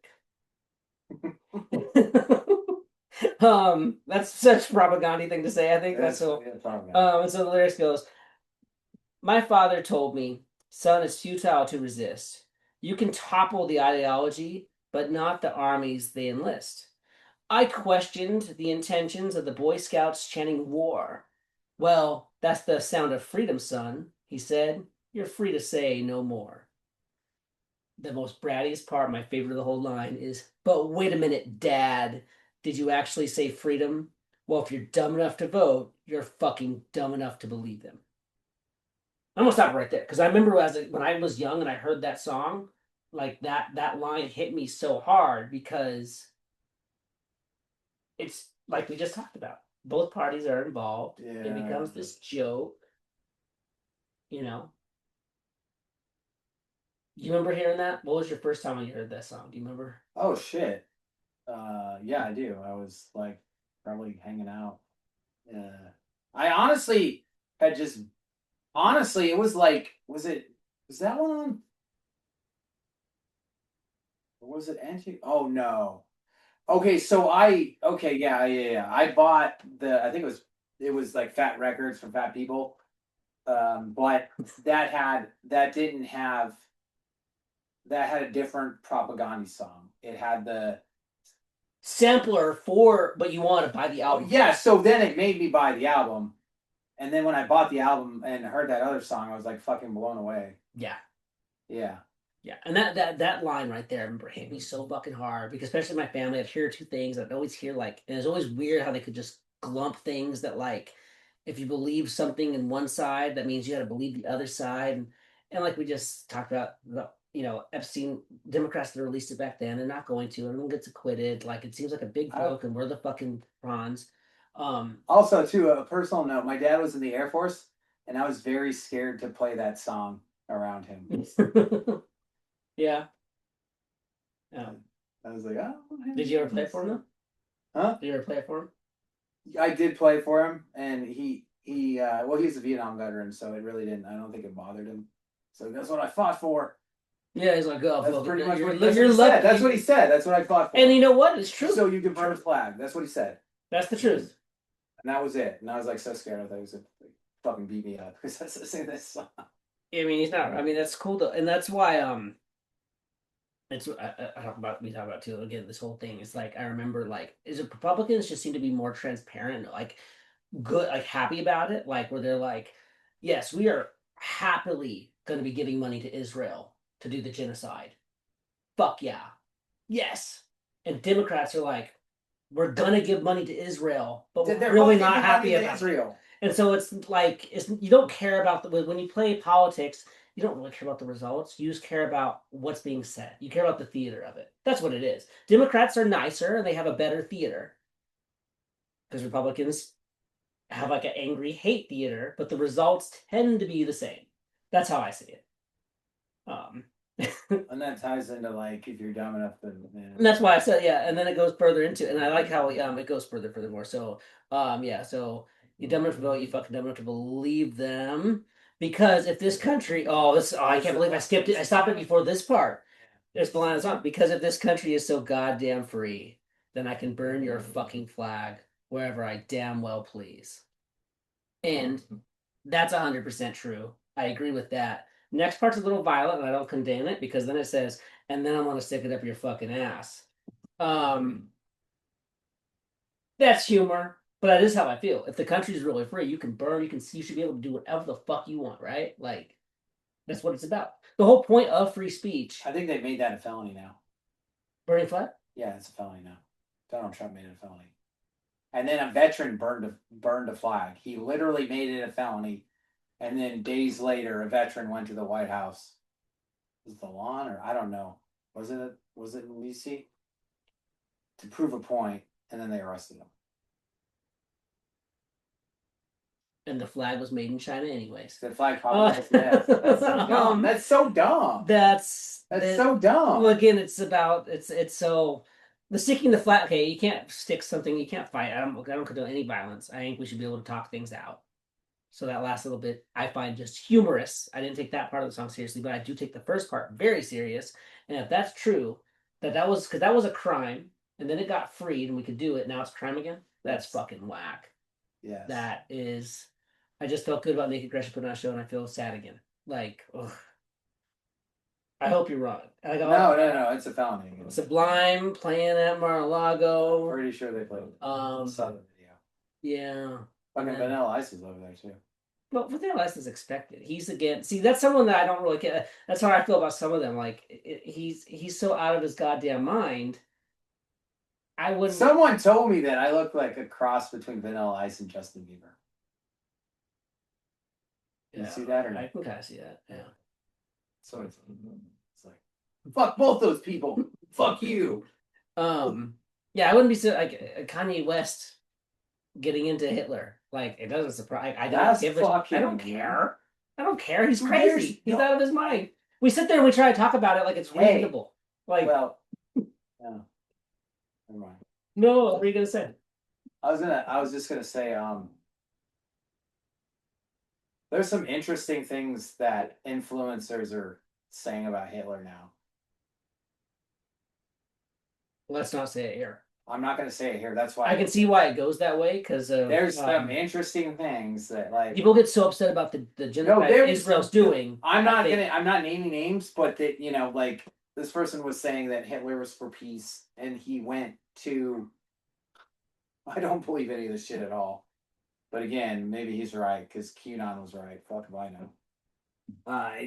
That's such a propaganda thing to say. I think that's so. And so the lyrics goes, "My father told me, son, it's futile to resist. You can topple the ideology, but not the armies they enlist. I questioned the intentions of the Boy Scouts chanting war. Well, that's the sound of freedom, son," he said. "You're free to say no more." The most brattiest part, my favorite of the whole line, is, "But wait a minute, Dad. Did you actually say freedom? Well, if you're dumb enough to vote, you're fucking dumb enough to believe them." I'm gonna stop right there because I remember when I was young and I heard that song, like that line hit me so hard because it's like we just talked about. Both parties are involved. Yeah. It becomes this joke, you know. You remember hearing that? What was your first time when you heard that song? Do you remember? Oh shit. Yeah, I do. I was like probably hanging out. I honestly had just honestly, it was like, was that one on? Or was it Anti? Oh no. Okay, so okay, yeah. I bought I think it was like Fat Records from Fat People. But that had a different Propagandhi song. It had the Sampler for, but you want to buy the album. yeah, so then it made me buy the album. And then when I bought the album and heard that other song, I was like fucking blown away. Yeah. Yeah. Yeah, and that line right there, I remember, hit me so fucking hard because especially my family, I'd hear two things. I'd always hear like, and it's always weird how they could just glump things that like, if you believe something in one side, that means you got to believe the other side, and like we just talked about Epstein, Democrats that released it back then, they're not going to, everyone gets acquitted. Like it seems like a big joke, and we're the fucking prawns. Also, too, a personal note: my dad was in the Air Force, and I was very scared to play that song around him. Yeah. I was like, oh. Did you ever play it for him though? Huh? Did you ever play it for him? I did play for him, and he well, he's a Vietnam veteran, so it really didn't. I don't think it bothered him. So that's what I fought for. Yeah, he's like, oh, that's pretty much what you're lucky. That's what he said. That's what I fought for. And you know what? It's true. So you can burn a flag. That's what he said. That's the truth. And that was it. And I was like so scared. I thought he was gonna fucking beat me up because that's sing this song. I mean, he's not. I mean, that's cool though, and that's why it's we talk about too again. This whole thing is like I remember like is it Republicans just seem to be more transparent, like good, like happy about it, like where they're like, yes, we are happily going to be giving money to Israel to do the genocide. Fuck yeah, yes. And Democrats are like, we're gonna give money to Israel, but we're really not happy about Israel. And so it's like you don't care about when you play politics, you don't really care about the results. You just care about what's being said. You care about the theater of it. That's what it is. Democrats are nicer and they have a better theater because Republicans have like an angry hate theater, but the results tend to be the same. That's how I see it. And that ties into like if you're dumb enough to. And that's why I said yeah, and then it goes further into, and I like how it goes furthermore. So yeah, so you're dumb enough to vote, you fucking dumb enough to believe them. Because if this country, I can't believe I skipped it. I stopped it before this part. There's the line on. Because if this country is so goddamn free, then I can burn your fucking flag wherever I damn well please. And that's 100% true. I agree with that. Next part's a little violent, and I don't condemn it because then it says, and then I'm gonna stick it up your fucking ass. That's humor, but that is how I feel. If the country's really free, you can burn, you should be able to do whatever the fuck you want, right? Like, that's what it's about. The whole point of free speech. I think they made that a felony now. Burning flag? Yeah, it's a felony now. Donald Trump made it a felony. And then a veteran burned a flag. He literally made it a felony. And then days later, a veteran went to the White House. Was it the lawn or I don't know. Was it in DC? To prove a point, and then they arrested him. and the flag was made in China anyways. The flag probably yes. That's so dumb. That's so dumb. That's so dumb. Well, again, it's so the sticking the flag. Okay, you can't stick something. You can't fight. I don't condone any violence. I think we should be able to talk things out. So that last little bit I find just humorous. I didn't take that part of the song seriously, but I do take the first part very serious. And if that's true, that was because that was a crime, and then it got freed and we could do it. Now it's crime again. That's fucking whack. Yes. That is. I just felt good about Naked Aggression putting on a show, and I feel sad again. Like, ugh. I hope you're wrong. No. It's a felony. Sublime playing at Mar-a-Lago. Pretty sure they played. Southern video. Yeah. Fucking Vanilla Ice is over there too. Well, Vanilla Ice is expected. He's again. See, that's someone that I don't really get. That's how I feel about some of them. Like he's so out of his goddamn mind. I wouldn't. Someone told me that I look like a cross between Vanilla Ice and Justin Bieber. You see that or not? I can kind of see that. Yeah. So it's like, fuck both those people. Fuck you. Yeah, I wouldn't be so like Kanye West getting into Hitler. Like it doesn't surprise. I don't care. I don't care. He's crazy. He's out of his mind. We sit there and we try to talk about it like it's reasonable. Like, well, yeah. Never mind. No, what were you gonna say? I was just gonna say, there's some interesting things that influencers are saying about Hitler now. Let's not say it here. I'm not going to say it here. That's why I can see why it goes that way because there's some interesting things that like people get so upset about the genocide Israel's doing. I'm not naming names, but that like this person was saying that Hitler was for peace, and he went to. I don't believe any of this shit at all, but again, maybe he's right because QAnon was right. Fuck if I know.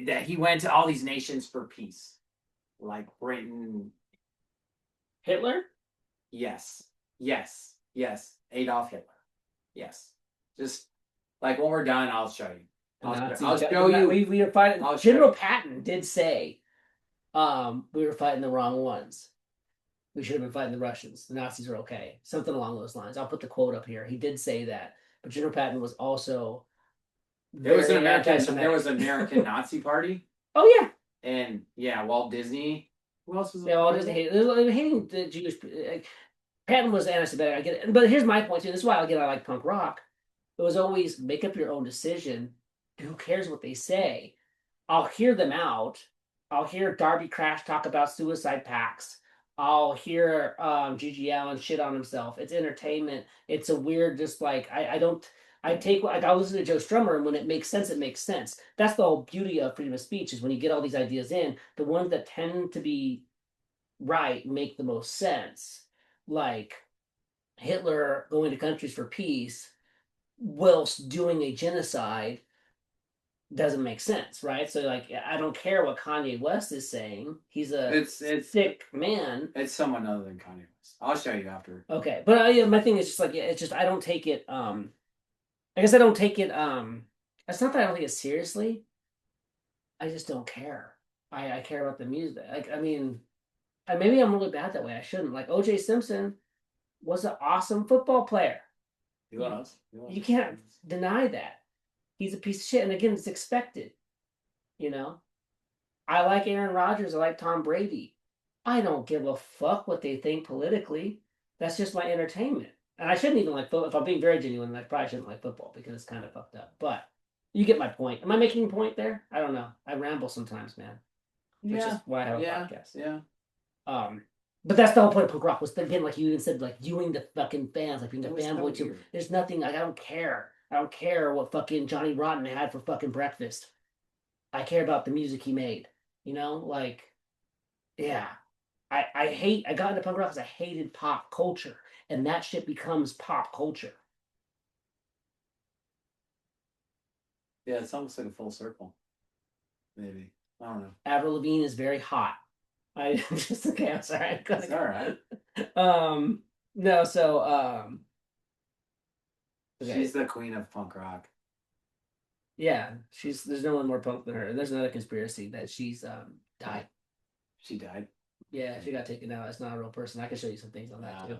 That he went to all these nations for peace, like Britain. Hitler? Yes. Adolf Hitler. Yes. Just like when we're done, I'll show you. I'll show you. We were fighting. General Patton did say, we were fighting the wrong ones. We should have been fighting the Russians. The Nazis are okay. Something along those lines. I'll put the quote up here. He did say that, but General Patton was also. There was an American Nazi Party. Oh yeah. And yeah, Walt Disney. Who else was? Yeah, Walt Disney hating the Jewish. Patton was anti-Semitic. I get it, but here's my point too. This is why I like punk rock. It was always make up your own decision. Who cares what they say? I'll hear them out. I'll hear Darby Crash talk about suicide pacts. I'll hear Gigi Allen shit on himself. It's entertainment. It's a weird, just like I'll listen to Joe Strummer, and when it makes sense, it makes sense. That's the whole beauty of freedom of speech is when you get all these ideas in, the ones that tend to be right make the most sense. Like Hitler going to countries for peace whilst doing a genocide doesn't make sense, right? So like I don't care what Kanye West is saying. He's a sick man. It's someone other than Kanye West. I'll show you after. Okay. But my thing is just like it's just I don't take it I guess I don't take it it's not that I don't take it seriously. I just don't care. I care about the music. Like I mean, maybe I'm really bad that way. I shouldn't. Like O.J. Simpson was an awesome football player. He was. You can't deny that. He's a piece of shit. And again, it's expected. I like Aaron Rodgers. I like Tom Brady. I don't give a fuck what they think politically. That's just my entertainment. And I shouldn't even like football. If I'm being very genuine, I probably shouldn't like football because it's kind of fucked up. But you get my point. Am I making a point there? I don't know. I ramble sometimes, man. Which is why I have a podcast. Yeah. But that's the whole point of punk rock was again, like you even said, like viewing the fucking fans, like being the fanboy too. There's nothing like I don't care. I don't care what fucking Johnny Rotten had for fucking breakfast. I care about the music he made. Like, yeah. I got into punk rock because I hated pop culture. And that shit becomes pop culture. Yeah, it's almost like a full circle. Maybe. I don't know. Avril Lavigne is very hot. I'm sorry. It's all right. No, so okay. She's the queen of punk rock. Yeah, there's no one more punk than her. There's another conspiracy that she's died. She died? Yeah, she got taken out. It's not a real person. I can show you some things on that too.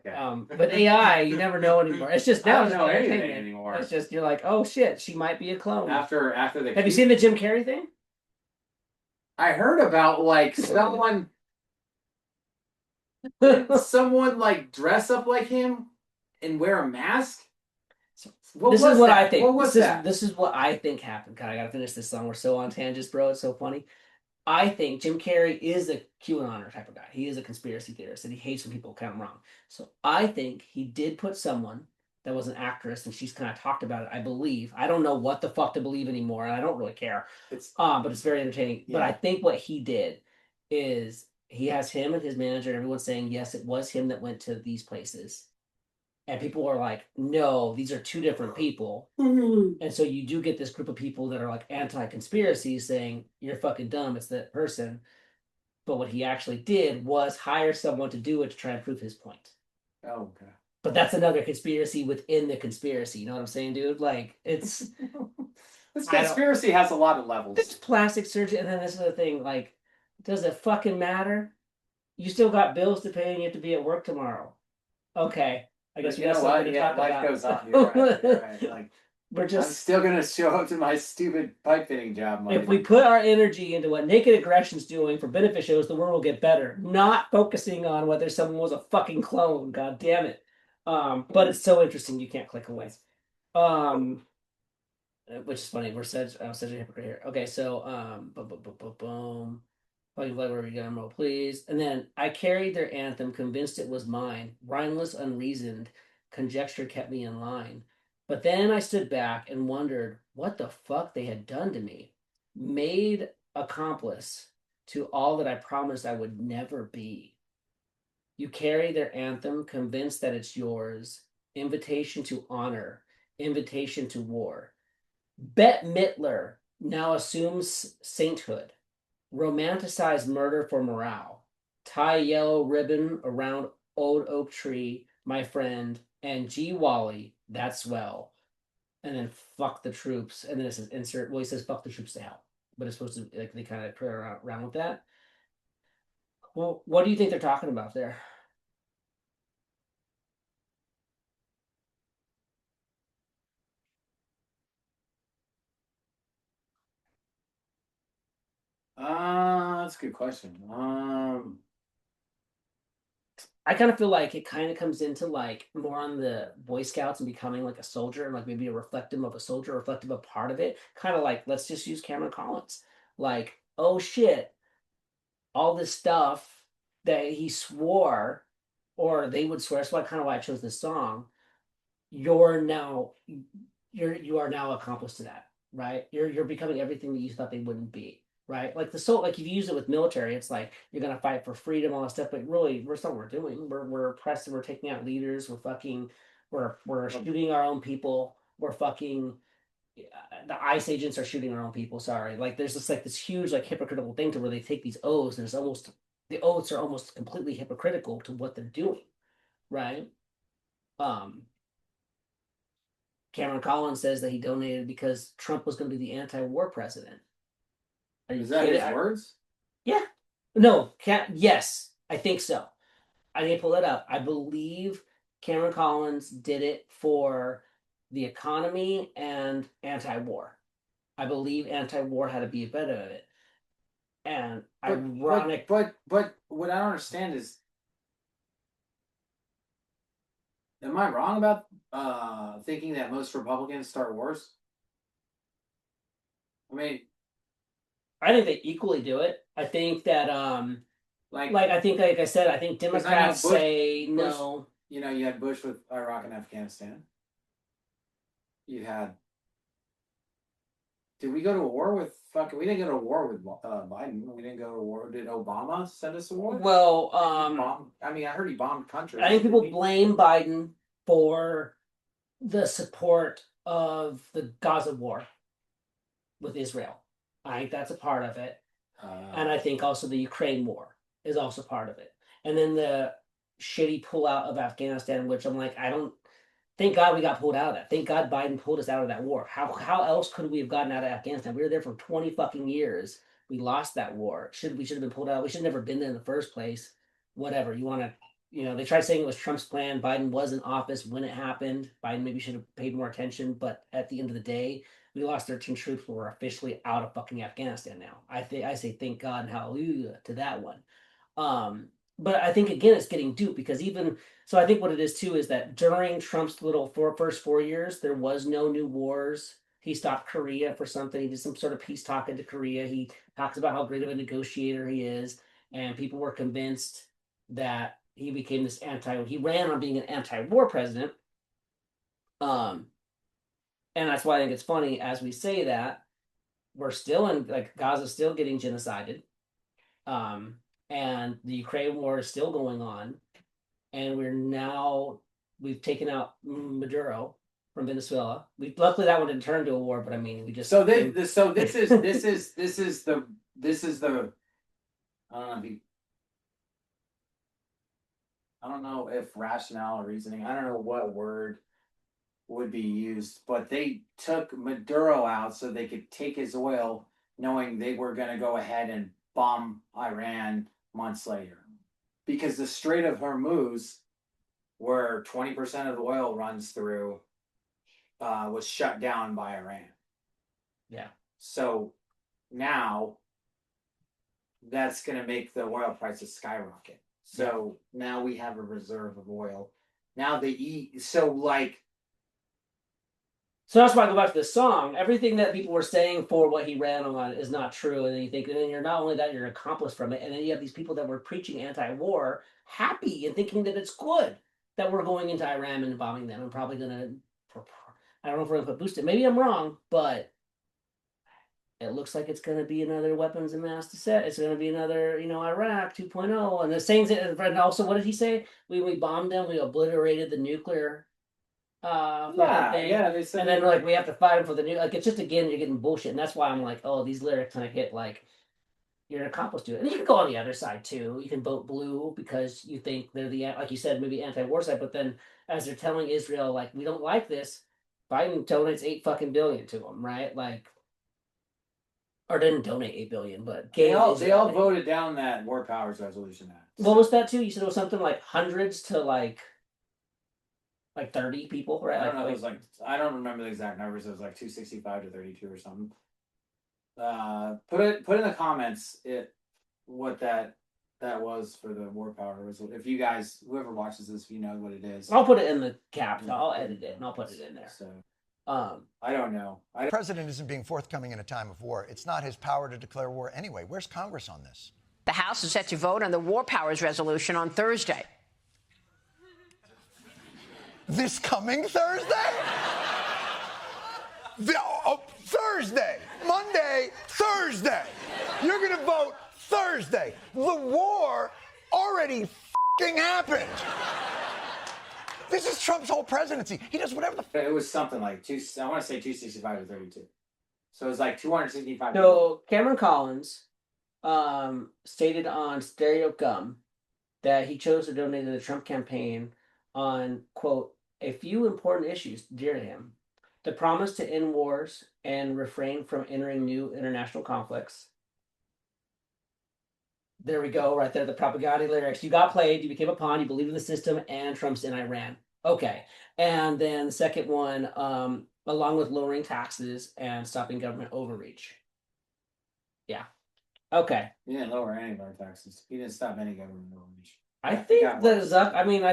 Okay. But AI, you never know anymore. It's just I now don't it's know anything entertainment anymore. It's just you're like, oh shit, she might be a clone. After the Have you seen the Jim Carrey thing? I heard about like someone like dress up like him and wear a mask. This is what I think. What was that? This is what I think happened. God, I gotta finish this song. We're so on tangents, bro. It's so funny. I think Jim Carrey is a QAnoner type of guy. He is a conspiracy theorist, and he hates when people count him wrong. So I think he did put someone that was an actress, and she's kind of talked about it. I believe. I don't know what the fuck to believe anymore, and I don't really care. But it's very entertaining. Yeah. But I think what he did is he has him and his manager, and everyone's saying yes, it was him that went to these places. And people are like, no, these are two different people. Mm-hmm. And so you do get this group of people that are like anti-conspiracy saying, you're fucking dumb, it's that person. But what he actually did was hire someone to do it to try and prove his point. Oh, okay. But that's another conspiracy within the conspiracy. You know what I'm saying, dude? Like, it's... This conspiracy has a lot of levels. It's plastic surgery. And then this is the thing, like, does it fucking matter? You still got bills to pay and you have to be at work tomorrow. Okay. I guess you know what? Yeah, life goes on. You're right. You're right. Like, I'm still gonna show up to my stupid pipe fitting job. Monday. If we put our energy into what Naked Aggression's doing for benefit shows, the world will get better. Not focusing on whether someone was a fucking clone. God damn it. But it's so interesting you can't click away. Which is funny. We're such a hypocrite here. Okay, so boom. Fucking flag wherever you got, please. And then I carried their anthem, convinced it was mine. Rhymeless, unreasoned, conjecture kept me in line. But then I stood back and wondered what the fuck they had done to me. Made accomplice to all that I promised I would never be. You carry their anthem, convinced that it's yours. Invitation to honor, invitation to war. Bette Midler now assumes sainthood. Romanticize murder for morale. Tie yellow ribbon around old oak tree, my friend, and G. Wally, that's swell. And then fuck the troops. And then it says insert, well, he says fuck the troops to hell. But it's supposed to, like, they kind of play around with that. Well, what do you think they're talking about there? That's a good question. I kind of feel like it kind of comes into like more on the Boy Scouts and becoming like a soldier and like maybe a reflective of a soldier, reflective of part of it. Kind of like, let's just use Cameron Collins. Like, oh shit, all this stuff that he swore, or they would swear. That's why kind of why I chose this song. You are now accomplice to that, right? You're becoming everything that you thought they wouldn't be. Right, like like if you use it with military, it's like you're gonna fight for freedom, all that stuff. But really, that's not what we're doing. We're oppressed and we're taking out leaders. We're shooting our own people. We're fucking the ICE agents are shooting our own people. Sorry, like there's this huge like hypocritical thing to where they take these oaths and it's almost the oaths are almost completely hypocritical to what they're doing, right? Cameron Collins says that he donated because Trump was going to be the anti-war president. Is that his words? Yeah. No. Yes, I think so. I need to pull it up. I believe Cameron Collins did it for the economy and anti-war. I believe anti-war had to be a bit of it. And ironic. But what I don't understand is, am I wrong about thinking that most Republicans start wars? I mean, I think they equally do it. I think that like I think like I said, I think Democrats say no. You know, you had Bush with Iraq and Afghanistan. You had. Did we go to war with fucking? We didn't go to war with Biden. We didn't go to war. Did Obama send us to war? Well, I mean, I heard he bombed countries. I think people blame Biden for the support of the Gaza war with Israel. I think that's a part of it. And I think also the Ukraine war is also part of it. And then the shitty pullout of Afghanistan, which I'm like, thank God we got pulled out of that. Thank God Biden pulled us out of that war. How else could we have gotten out of Afghanistan? We were there for 20 fucking years. We lost that war. We should have been pulled out. We should have never been there in the first place. Whatever. You want to they tried saying it was Trump's plan. Biden was in office when it happened. Biden maybe should have paid more attention, but at the end of the day, we lost 13 troops. We're officially out of fucking Afghanistan now. I say thank God and hallelujah to that one. Um, but I think again it's getting duped because even so, I think what it is too is that during Trump's first 4 years, there was no new wars. He stopped Korea for something. He did some sort of peace talking to Korea. He talks about how great of a negotiator he is, and people were convinced that he became this he ran on being an anti-war president. Um, and that's why I think it's funny as we say that we're still in like Gaza's still getting genocided. Um, and the Ukraine war is still going on, and we've taken out Maduro from Venezuela. We luckily that one didn't turn to a war, but I mean we just this is the I don't know if rationale or reasoning, I don't know what word would be used, but they took Maduro out so they could take his oil, knowing they were going to go ahead and bomb Iran months later. Because the Strait of Hormuz, where 20% of the oil runs through, was shut down by Iran. Yeah. So now that's going to make the oil prices skyrocket. So now we have a reserve of oil. Now So that's why I go back to the song. Everything that people were saying for what he ran on is not true. And then you think, and then you're not only that, you're an accomplice from it. And then you have these people that were preaching anti-war, happy and thinking that it's good that we're going into Iran and bombing them. I'm probably gonna, I don't know if we're gonna put boost it. Maybe I'm wrong, but it looks like it's going to be another weapons of mass dissent. It's going to be another, Iraq 2.0. And the saying, and also, what did he say? We bombed them. We obliterated the nuclear thing. Yeah. And then like we have to fight them for the new. Like it's just again, you're getting bullshit, and that's why I'm like, oh, these lyrics kind of hit like you're an accomplice to it. And you can go on the other side too. You can vote blue because you think they're like you said, maybe anti-war side. But then as they're telling Israel like we don't like this, Biden donates $8 billion to them, right? Like. Or didn't donate 8 billion, but they all voted down that War Powers Resolution Act. What was that too? You said it was something like hundreds to like 30 people, right? I don't know. It was like I don't remember the exact numbers. It was like 265 to 32 or something. Put in the comments what that was for the War Powers. If you guys, whoever watches this, if you know what it is, I'll put it in the cap. I'll edit it and I'll put it in there. So. I don't know. The president isn't being forthcoming in a time of war. It's not his power to declare war anyway. Where's Congress on this? The House is set to vote on the War Powers Resolution on Thursday. This coming Thursday? Thursday. Monday, Thursday. You're going to vote Thursday. The war already f***ing happened. This is Trump's whole presidency. He does whatever the It was something like I want to say 265 to 32. So it was like 265. So Cameron Collins stated on Stereo Gum that he chose to donate to the Trump campaign on, quote, a few important issues dear to him. The promise to end wars and refrain from entering new international conflicts. There we go, right there, the Propagandhi lyrics. You got played, you became a pawn, you believe in the system, and Trump's in Iran. Okay. And then the second one, along with lowering taxes and stopping government overreach. Yeah. Okay. He didn't lower any of our taxes. He didn't stop any government overreach. I think I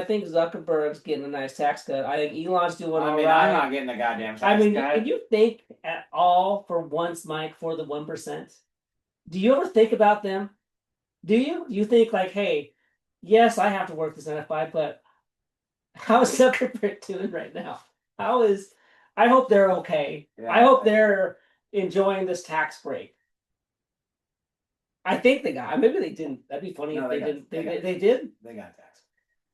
think Zuckerberg's getting a nice tax cut. I think Elon's doing all right. I'm not getting a goddamn tax cut. Can you think at all for once, Mike, for the 1%? Do you ever think about them? Do you? You think like, hey, yes, I have to work this 9 to 5, but how is Zuckerberg doing right now? I hope they're okay. Yeah, I hope they're enjoying this tax break. I think they got. Maybe they didn't. That'd be funny if they didn't. They did. They got tax.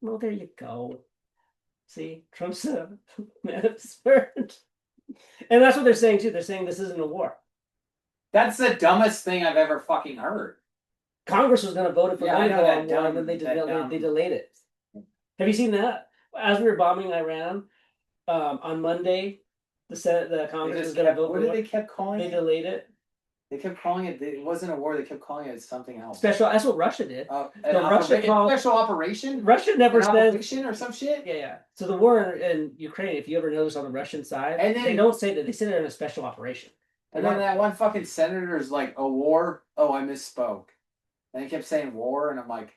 Well, there you go. See, Trump's a man of his word, and that's what they're saying too. They're saying this isn't a war. That's the dumbest thing I've ever fucking heard. Congress was going to vote for them to go on war, and then they delayed it. Have you seen that? As we were bombing Iran on Monday, the Congress was going to vote. What did they kept calling? They delayed it. They kept calling it. It wasn't a war. They kept calling it something else. Special. That's what Russia did. Special operation. Russia never An said operation or some shit. Yeah. So the war in Ukraine, if you ever notice on the Russian side, and then, they don't say that. They say they're in a special operation. And then that one fucking senator's like, a war? Oh, I misspoke. And he kept saying war, and I'm like,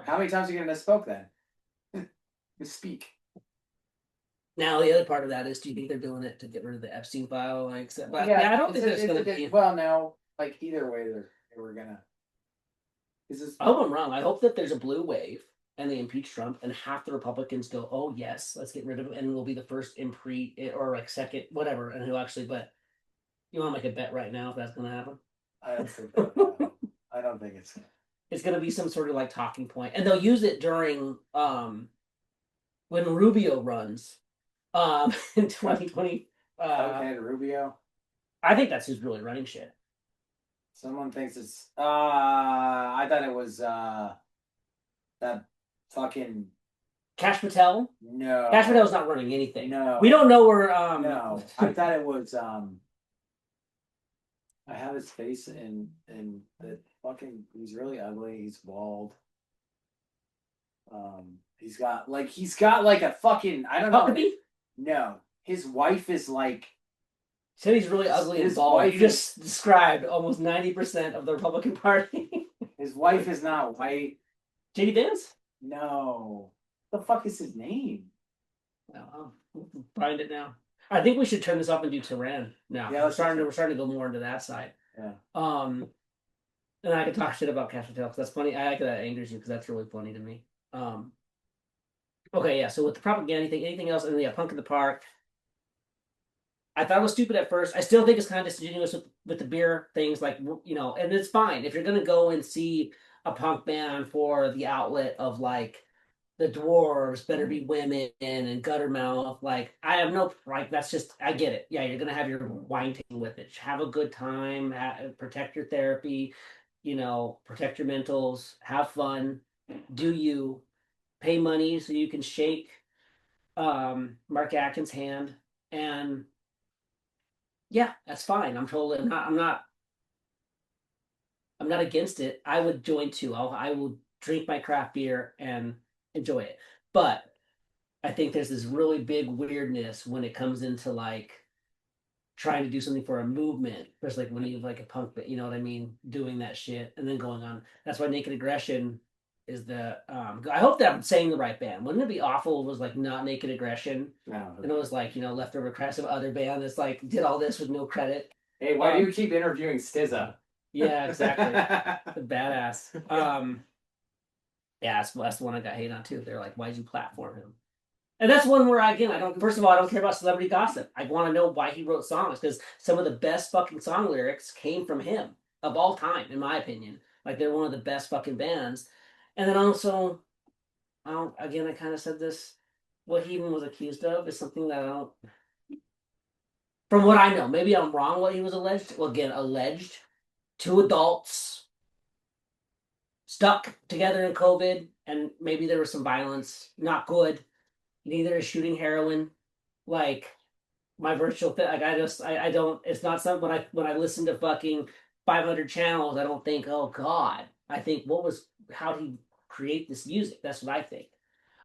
how many times are you gonna misspoke then? Misspeak. Now the other part of that is, do you think they're doing it to get rid of the Epstein file? Like, but Yeah, I don't think there's going to be. Well, no, like either way, they were gonna. I hope I'm wrong. I hope that there's a blue wave and they impeach Trump, and half the Republicans go, "Oh yes, let's get rid of him," and we'll be the first or like second, whatever, and he'll actually. But you want to make a bet right now if that's going to happen? I don't think. I don't think it's. It's going to be some sort of like talking point, and they'll use it during when Rubio runs. In 2020. Okay, Rubio. I think that's who's really running shit. Someone thinks it's. I thought it was that fucking Cash Patel. No, Cash Patel's not running anything. No, we don't know where. No, I thought it was. I have his face in the fucking. He's really ugly. He's bald. He's got like a fucking. I don't know. Huckabee? No, his wife is like. Said he's really ugly and bald. You just described almost 90% of the Republican Party. His wife is not white. JD Vance? No. What the fuck is his name? We'll find it now. I think we should turn this off and do Tehran now. Yeah, we're starting to go more into that side. Yeah. And I can talk shit about Cash Patel because that's funny. I like that angers you because that's really funny to me. Okay, yeah. So with the propaganda thing, anything else? And yeah, Punk in the Park. I thought it was stupid at first. I still think it's kind of disingenuous with the beer things, like, you know, and it's fine if you're gonna go and see a punk band for the outlet of like the dwarves better be women and Guttermouth. Like, I have no like. That's just I get it. Yeah, you're gonna have your wine tasting with it. Have a good time. Protect your therapy. You know, protect your mentals. Have fun. Do you pay money so you can shake Mark Atkins' hand and. Yeah, that's fine. I'm not against it. I would join too. I will drink my craft beer and enjoy it. But I think there's this really big weirdness when it comes into like trying to do something for a movement. There's like when you have like a punk, but you know what I mean, doing that shit and then going on. That's why Naked Aggression is the I hope that I'm saying the right band. Wouldn't it be awful if it was like not Naked Aggression? No. And it was like, you know, Leftover Crash of other band that's like did all this with no credit. Hey, why do you keep interviewing SZA? Yeah, exactly. The badass. Yeah, that's the one I got hate on too. They're like, why'd you platform him? And that's one where I don't care about celebrity gossip. I want to know why he wrote songs because some of the best fucking song lyrics came from him of all time, in my opinion. Like they're one of the best fucking bands. And then also, I kind of said this. What he even was accused of is something that I don't. From what I know, maybe I'm wrong. What he was alleged. Well, again, alleged. 2 adults stuck together in COVID, and maybe there was some violence. Not good. Neither is shooting heroin. Like my virtual thing. Like I don't. It's not something when I listen to fucking 500 channels. I don't think, oh God. I think how did he create this music? That's what I think.